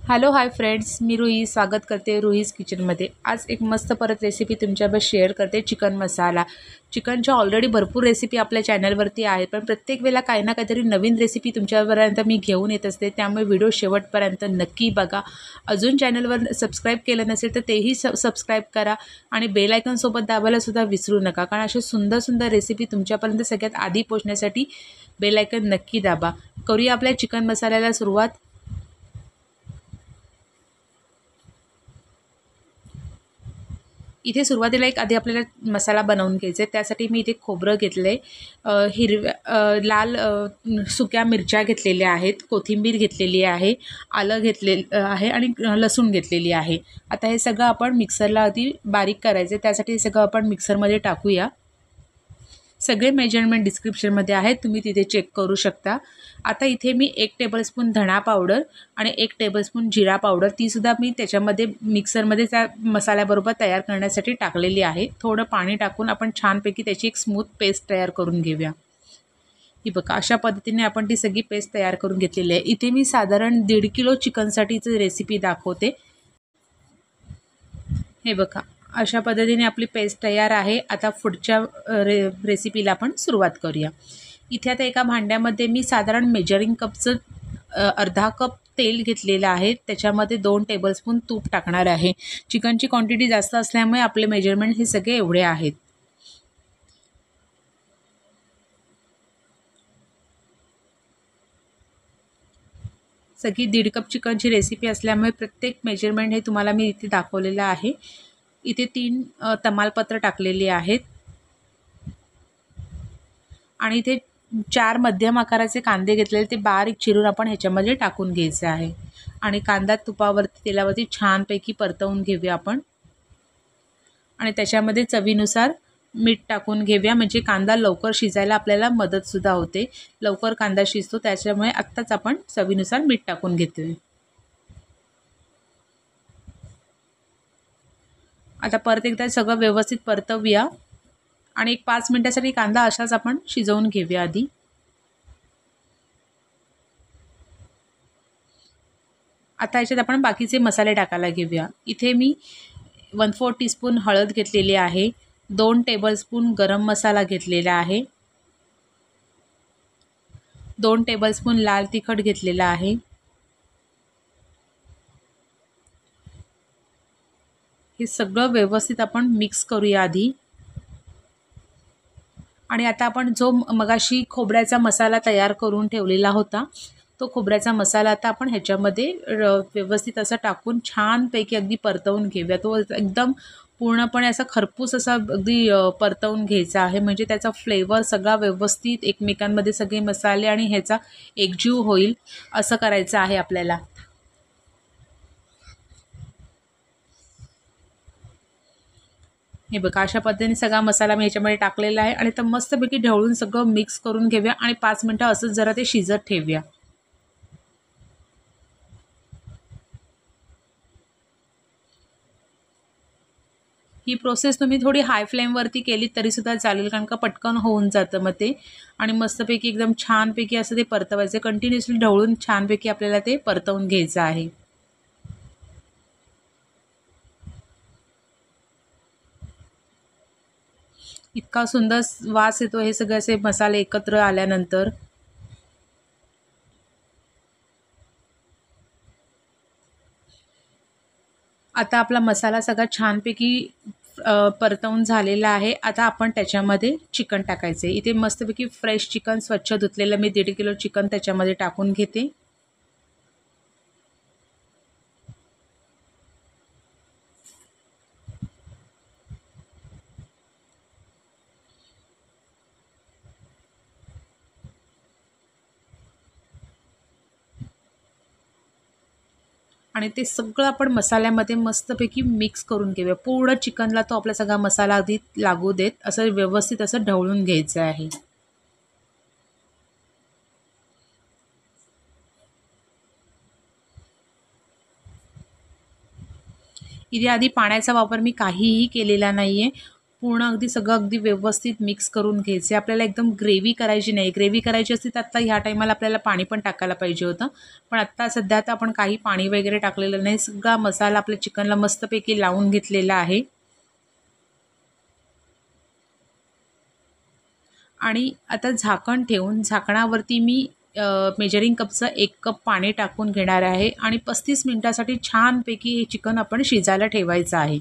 Hello hi friends, मी रुही स्वागत करते रुहीज किचनमध्ये। आज एक मस्त परत रेसिपी तुमच्याबरोबर शेअर करते, चिकन मसाला। चिकनच्या ऑलरेडी भरपूर रेसिपी आपल्या चॅनलवरती आहेत, पण प्रत्येक वेळेला काही ना काहीतरी नवीन रेसिपी तुमच्यापर्यंत मी घेऊन येत असते, त्यामुळे व्हिडिओ शेवटपर्यंत नक्की बघा। अजून चॅनलवर सबस्क्राईब केलं नसेल तर तेही सबस्क्राईब करा आणि बेल आयकॉनसोबत दाबायला सुद्धा विसरू नका, कारण अशा सुंदर सुंदर रेसिपी तुमच्यापर्यंत सगळ्यात आधी पोहोचण्यासाठी बेल आयकॉन नक्की दाबा। करूया आपल्या चिकन मसाल्याला सुरुवात। इथे सुरुवातीला एक आधी आपल्याला मसाला बनवून घ्यायचा आहे। त्यासाठी मी इथे खोबरं घेतले, लाल सुक्या मिरच्या घेतलेल्या आहेत, कोथिंबीर घेतलेली आहे, आलं घेतलेलं आहे आणि लसूण घेतलेली आहे। आता हे सगळं आपण मिक्सरला आधी बारीक करायचं आहे, त्यासाठी हे सगळं आपण मिक्सरमध्ये टाकूया। सगळे मेजरमेंट डिस्क्रिप्शनमध्ये आहेत, तुम्ही तिथे चेक करू शकता। आता इथे मी 1 टेबलस्पून धणा पावडर आणि 1 टेबलस्पून जिरा पावडर तीसुद्धा मी त्याच्यामध्ये मिक्सरमध्ये त्या मसाल्याबरोबर तयार करण्यासाठी टाकलेली आहे। थोडं पाणी टाकून आपण छानपैकी त्याची एक स्मूथ पेस्ट तयार करून घेऊया। ही बघा, अशा पद्धतीने आपण ती सगळी पेस्ट तयार करून घेतलेली आहे। इथे मी साधारण 1.5 किलो चिकनसाठीची रेसिपी दाखवते। हे बघा, अशा पद्धतीने आपली पेस्ट तयार आहे। आता पुढच्या रेसिपीला आपण सुरुवात करूया। इथे आता एका भांड्यामध्ये मी साधारण मेजरिंग कपचं अर्धा कप तेल घेतलेलं आहे, त्याच्यामध्ये 2 टेबलस्पून तूप टाकणार आहे। चिकनची क्वांटिटी जास्त असल्यामुळे आपले मेजरमेंट हे सगळे एवढे आहेत। सगळी 1.5 कप चिकनची रेसिपी असल्यामुळे प्रत्येक मेजरमेंट हे तुम्हाला मी इथे दाखवलेलं आहे। इथे 3 तमालपत्र टाकलेली आहेत आणि इथे 4 मध्यम आकाराचे कांदे घेतलेले, ते बारीक चिरून आपण ह्याच्यामध्ये टाकून घ्यायचे आहे आणि कांदा तुपावरती तेलावरती छानपैकी परतवून घेऊया आपण आणि त्याच्यामध्ये चवीनुसार मीठ टाकून घेऊया, म्हणजे कांदा लवकर शिजायला आपल्याला मदतसुद्धा होते। लवकर कांदा शिजतो, त्याच्यामुळे आत्ताच आपण चवीनुसार मीठ टाकून घेतोय। आता परत एकदा सगळं व्यवस्थित परतवूया आणि एक 5 मिनिटासाठी कांदा अशाच आपण शिजवून घेऊया आधी। आता याच्यात आपण बाकीचे मसाले टाकायला घेऊया। इथे मी 1/4 टीस्पून हळद घेतलेली आहे, 2 टेबलस्पून गरम मसाला घेतलेला आहे, 2 टेबलस्पून लाल तिखट घेतलेला आहे, हे सगळं व्यवस्थित आपण मिक्स करूया आधी। आणि आता आपण जो मगाशी खोबऱ्याचा मसाला तयार करून ठेवलेला होता, तो खोबऱ्याचा मसाला आता आपण ह्याच्यामध्ये व्यवस्थित असा टाकून छानपैकी अगदी परतवून घेऊया। तो एकदम पूर्णपणे असा खरपूस असा अगदी परतवून घ्यायचा आहे, म्हणजे त्याचा फ्लेवर सगळा व्यवस्थित एकमेकांमध्ये सगळे मसाले आणि ह्याचा एकजीव होईल, असं करायचं आहे आपल्याला। हे बघा, अशा पद्धतीने सगळा मसाला मी ह्याच्यामध्ये टाकलेला आहे आणि तर मस्तपैकी ढवळून सगळं मिक्स करून घेऊया आणि 5 मिनिटं असंच जरा ते शिजत ठेवूया। ही प्रोसेस तुम्ही थोडी हाय फ्लेमवरती केली तरीसुद्धा चालेल, कारण का पटकन होऊन जातं मग ते। आणि मस्तपैकी एकदम छानपैकी असं ते परतवायचं, कंटिन्युअसली ढवळून छानपैकी आपल्याला ते परतवून घ्यायचं आहे। इतका सुंदर वास येतो हे सगळे असे मसाले एकत्र आल्यानंतर। आता आपला मसाला सगळा छानपैकी परतवून झालेला आहे। आता आपण त्याच्यामध्ये चिकन टाकायचं आहे। इथे मस्तपैकी फ्रेश चिकन स्वच्छ धुतलेलं मी 1.5 किलो चिकन त्याच्यामध्ये टाकून घेते। आणि ते सगळं आपण मसाल्यामध्ये मस्तपैकी मिक्स करून घेऊया। पूर्ण चिकनला तो आपला सगळा मसाला आधी लागू देत असं व्यवस्थित असं ढवळून घ्यायचं आहे। इथे आधी पाण्याचा वापर मी काहीही केलेला नाहीये, पूर्ण अगदी सगळं अगदी व्यवस्थित मिक्स करून घ्यायचे. आपल्याला एकदम ग्रेव्ही करायची नाही. ग्रेव्ही करायची असती तर आत्ता ह्या टायमाला आपल्याला पाणी पण टाकायला पाहिजे होतं. पण आत्ता सध्या तर आपण काही पाणी वगैरे टाकलेलं नाही. सगळा मसाला आपल्या चिकनला मस्तपैकी लावून घेतलेला आहे. आणि आता झाकण ठेवून झाकणावरती मी मेजरिंग कपचं 1 कप पाणी टाकून घेणार आहे आणि 35 मिनिटासाठी छानपैकी हे चिकन आपण शिजायला ठेवायचं आहे.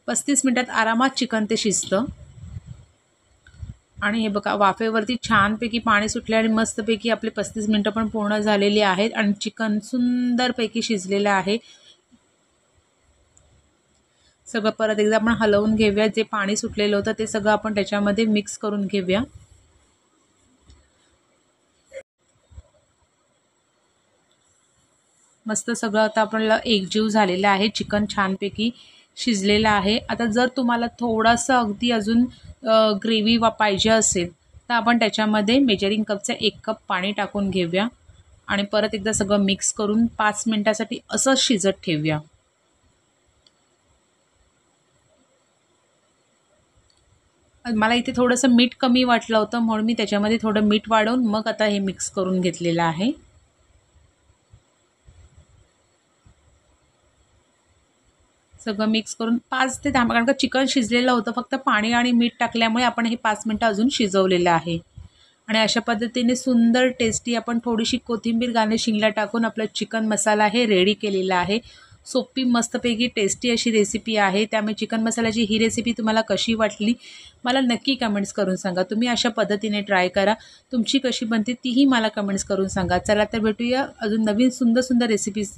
35 मिनिटात आरामात चिकन ते शिजतं. आणि हे बघा वाफेवरती छानपैकी पाणी सुटले आणि मस्तपैकी आपले 35 मिनिटं पण पूर्ण झालेली आहेत आणि चिकन सुंदरपैकी शिजलेलं आहे. सगळं परत एकदा आपण हलवून घेऊया. जे पाणी सुटलेलं होतं ते सगळं आपण त्याच्यामध्ये मिक्स करून घेऊया. मस्त सगळं आता आपल्याला एकजीव झालेलं आहे. चिकन छानपैकी शिजलेलं आहे. आता जर तुम्हाला थोडंसं अगदी अजून ग्रेव्ही पाहिजे असेल तर आपण त्याच्यामध्ये मेजरिंग कपचं 1 कप पाणी टाकून घेऊया आणि परत एकदा सगळं मिक्स करून 5 मिनिटासाठी असंच शिजत ठेवूया. मला इथे थोडंसं मीठ कमी वाटलं होतं म्हणून मी त्याच्यामध्ये थोडं मीठ वाढवून मग आता हे मिक्स करून घेतलेलं आहे. सगळं मिक्स करून 5 ते 10 कारण का चिकन शिजलेलं होतं. फक्त पाणी आणि मीठ टाकल्यामुळे आपण हे 5 मिनिटं अजून शिजवलेलं आहे. आणि अशा पद्धतीने सुंदर टेस्टी आपण थोडीशी कोथिंबीर गार्निशिंगला टाकून आपला चिकन मसाला हे रेडी केलेला आहे. सोपी मस्तपैकी टेस्टी अशी रेसिपी आहे. त्यामुळे चिकन मसाल्याची ही रेसिपी तुम्हाला कशी वाटली मला नक्की कमेंट्स करून सांगा. तुम्ही अशा पद्धतीने ट्राय करा. तुमची कशी बनते तीही मला कमेंट्स करून सांगा. चला तर भेटूया अजून नवीन सुंदर सुंदर रेसिपीज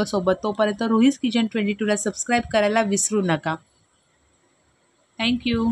सोबत. तोपर्यंत रोहीज किचन 22ला सबस्क्राईब करायला विसरू नका. थँक्यू.